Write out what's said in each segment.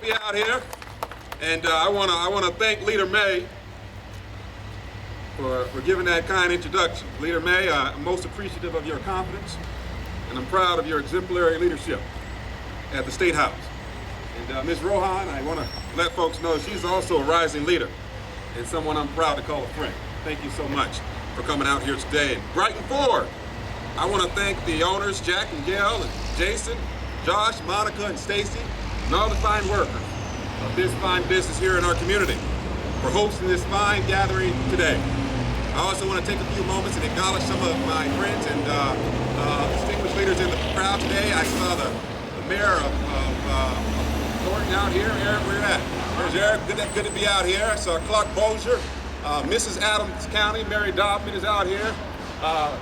to be out here, and I want to thank Leader May for giving that kind introduction. Leader May, I'm most appreciative of your confidence, and I'm proud of your exemplary leadership at the State House. And Ms. Rohan, I want to let folks know she's also a rising leader and someone I'm proud to call a friend. Thank you so much for coming out here today. And Brighton Ford, I want to thank the owners, Jack and Gail and Jason, Josh, Monica, and Stacy, and all the fine workers of this fine business here in our community for hosting this fine gathering today. I also want to take a few moments and acknowledge some of my friends and distinguished leaders in the crowd today. I saw the mayor of Thornton out here. Eric, where you at? There's Eric. Good to be out here. I saw Clark Bozier. Mrs. Adams County, Mary Dobbin is out here.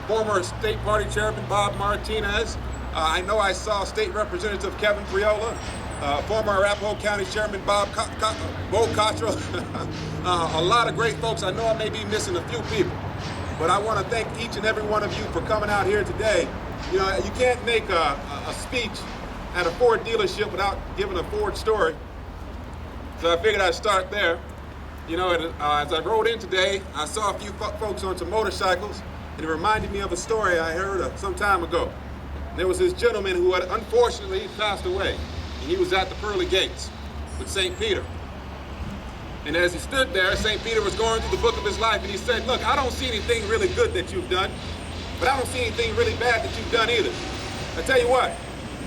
Former State Party Chairman Bob Martinez. I know I saw State Representative Kevin Priola. Former Arapahoe County Chairman Bo Cottrell. A lot of great folks. I know I may be missing a few people, but I want to thank each and every one of you for coming out here today. You know, you can't make a speech at a Ford dealership without giving a Ford story. So I figured I'd start there. You know, as I rode in today, I saw a few folks on some motorcycles, and it reminded me of a story I heard some time ago. There was this gentleman who had unfortunately passed away, and he was at the pearly gates with St. Peter. And as he stood there, St. Peter was going through the book of his life, and he said, look, I don't see anything really good that you've done, but I don't see anything really bad that you've done either. I tell you what,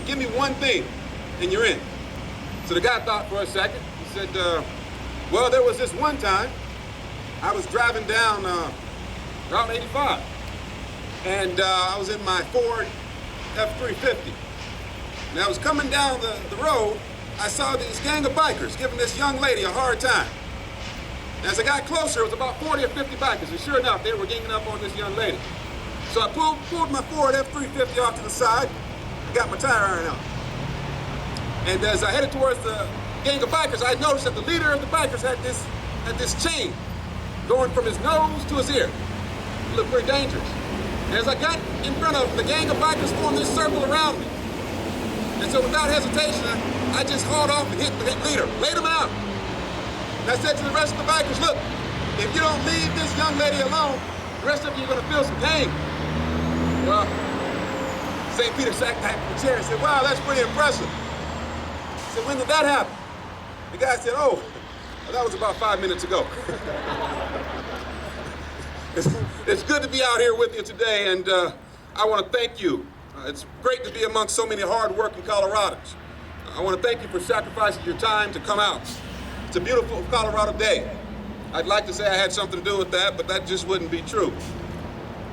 give me one thing, and you're in. So the guy thought for a second. He said, well, there was this one time I was driving down Route 85, and I was in my Ford F-350. And I was coming down the road, I saw this gang of bikers giving this young lady a hard time. And as I got closer, it was about 40 or 50 bikers, and sure enough, they were ganging up on this young lady. So I pulled my Ford F-350 off to the side, and got my tire iron out. And as I headed towards the gang of bikers, I noticed that the leader of the bikers had this chain going from his nose to his ear. It looked pretty dangerous. And as I got in front of the gang of bikers, formed this circle around me. And so without hesitation, I just hauled off and hit the leader, laid him out. And I said to the rest of the bikers, look, if you don't leave this young lady alone, the rest of you are going to feel some pain. Well, St. Peter sat back in the chair and said, wow, that's pretty impressive. I said, when did that happen? The guy said, oh, that was about 5 minutes ago. It's good to be out here with you today, and I want to thank you. It's great to be amongst so many hard-working Coloradans. I want to thank you for sacrificing your time to come out. It's a beautiful Colorado day. I'd like to say I had something to do with that, but that just wouldn't be true.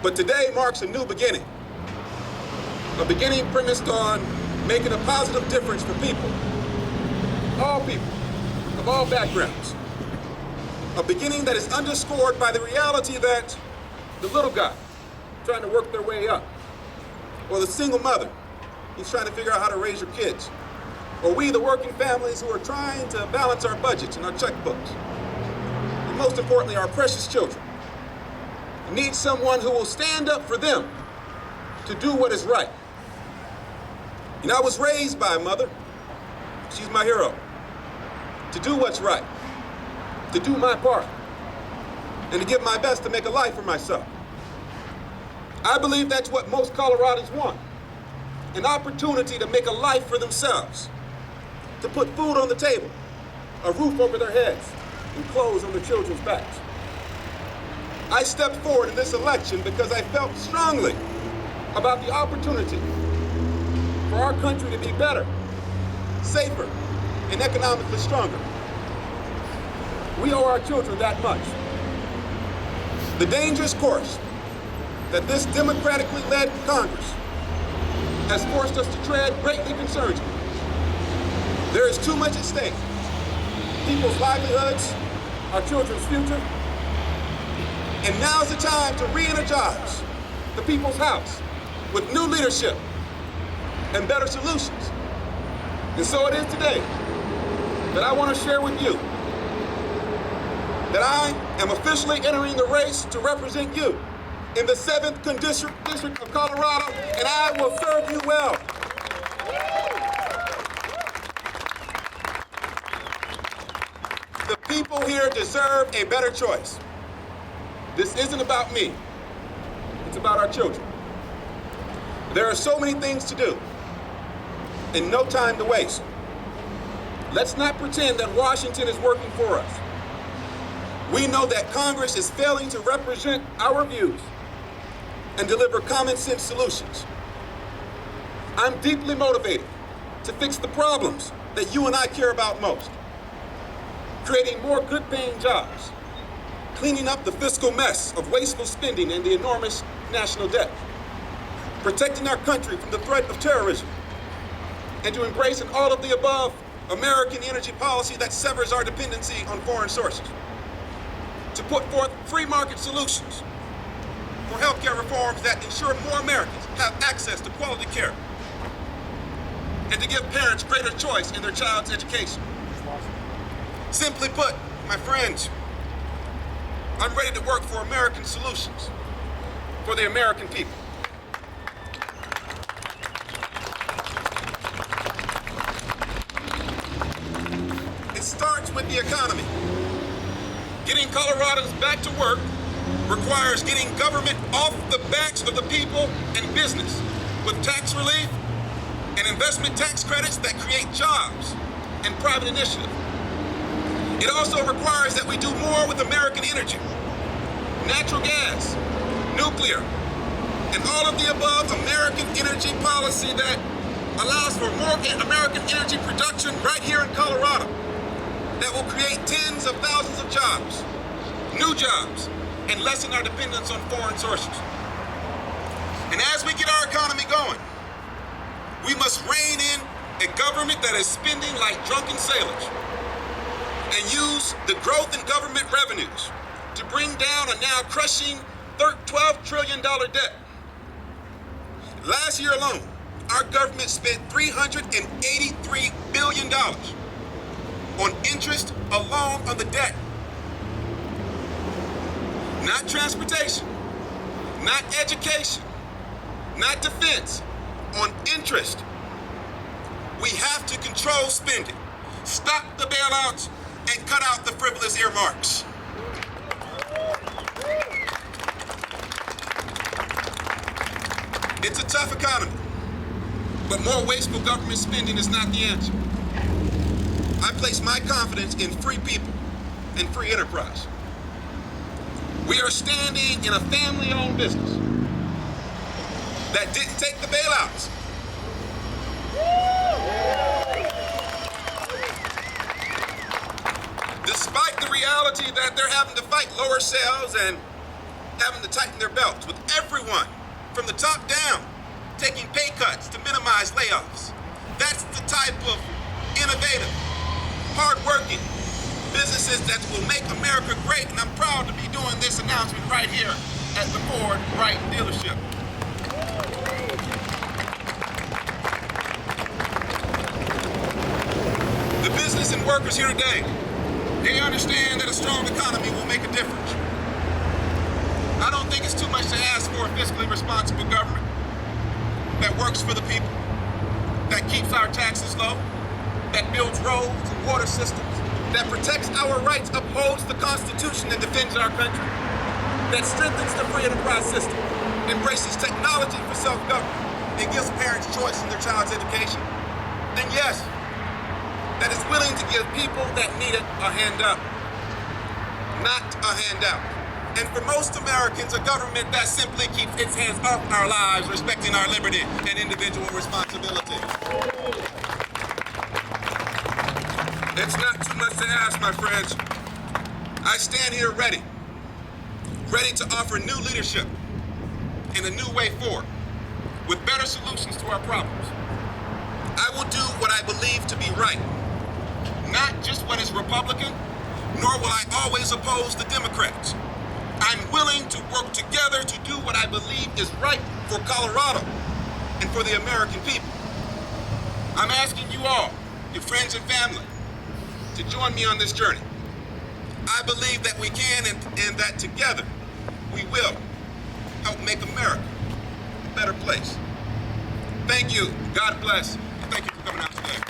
But today marks a new beginning. A beginning premised on making a positive difference for people. All people, of all backgrounds. A beginning that is underscored by the reality that the little guy trying to work their way up, or the single mother who's trying to figure out how to raise your kids, or we, the working families who are trying to balance our budgets and our checkbooks, and most importantly, our precious children, need someone who will stand up for them to do what is right. You know, I was raised by a mother. She's my hero. To do what's right, to do my part, and to give my best to make a life for myself. I believe that's what most Coloradans want, an opportunity to make a life for themselves, to put food on the table, a roof over their heads, and clothes on their children's backs. I stepped forward in this election because I felt strongly about the opportunity for our country to be better, safer, and economically stronger. We owe our children that much. The dangerous course that this democratically led Congress has forced us to tread greatly concerns me. There is too much at stake. People's livelihoods, our children's future. And now is the time to re-energize the People's House with new leadership and better solutions. And so it is today that I want to share with you that I am officially entering the race to represent you in the 7th District of Colorado, and I will serve you well. here deserve a better choice. This isn't about me. It's about our children. There are so many things to do and no time to waste. Let's not pretend that Washington is working for us. We know that Congress is failing to represent our views and deliver common sense solutions. I'm deeply motivated to fix the problems that you and I care about most. Creating more good-paying jobs, cleaning up the fiscal mess of wasteful spending and the enormous national debt, protecting our country from the threat of terrorism, and to embrace an all-of-the-above American energy policy that severs our dependency on foreign sources, to put forth free market solutions for healthcare reforms that ensure more Americans have access to quality care, and to give parents greater choice in their child's education. Simply put, my friends, I'm ready to work for American solutions, for the American people. It starts with the economy. Getting Coloradans back to work requires getting government off the backs of the people and business with tax relief and investment tax credits that create jobs and private initiative. It also requires that we do more with American energy, natural gas, nuclear, and all of the above American energy policy that allows for more American energy production right here in Colorado that will create tens of thousands of jobs, new jobs, and lessen our dependence on foreign sources. And as we get our economy going, we must rein in a government that is spending like drunken sailors and use the growth in government revenues to bring down a now crushing $12 trillion debt. Last year alone, our government spent $383 billion on interest alone on the debt. Not transportation, not education, not defense, on interest. We have to control spending, stop the bailouts, and cut out the frivolous earmarks. It's a tough economy, but more wasteful government spending is not the answer. I place my confidence in free people and free enterprise. We are standing in a family-owned business that didn't take the bailouts. Despite the reality that they're having to fight lower sales and having to tighten their belts, with everyone from the top down taking pay cuts to minimize layoffs. That's the type of innovative, hard-working businesses that will make America great, and I'm proud to be doing this announcement right here at the Ford Brighton dealership. The business and workers here today, they understand that a strong economy will make a difference. I don't think it's too much to ask for a fiscally responsible government that works for the people, that keeps our taxes low, that builds roads and water systems, that protects our rights, upholds the Constitution, and defends our country, that strengthens the free enterprise system, embraces technology for self-government, and gives parents choice in their child's education. And yes, that is willing to give people that need it a hand up, not a handout. And for most Americans, a government that simply keeps its hands off our lives, respecting our liberty and individual responsibility. It's not too much to ask, my friends. I stand here ready to offer new leadership and a new way forward with better solutions to our problems. I will do what I believe to be right, not just what is Republican, nor will I always oppose the Democrats. I'm willing to work together to do what I believe is right for Colorado and for the American people. I'm asking you all, your friends and family, to join me on this journey. I believe that we can and that together we will help make America a better place. Thank you. God bless. And thank you for coming out today.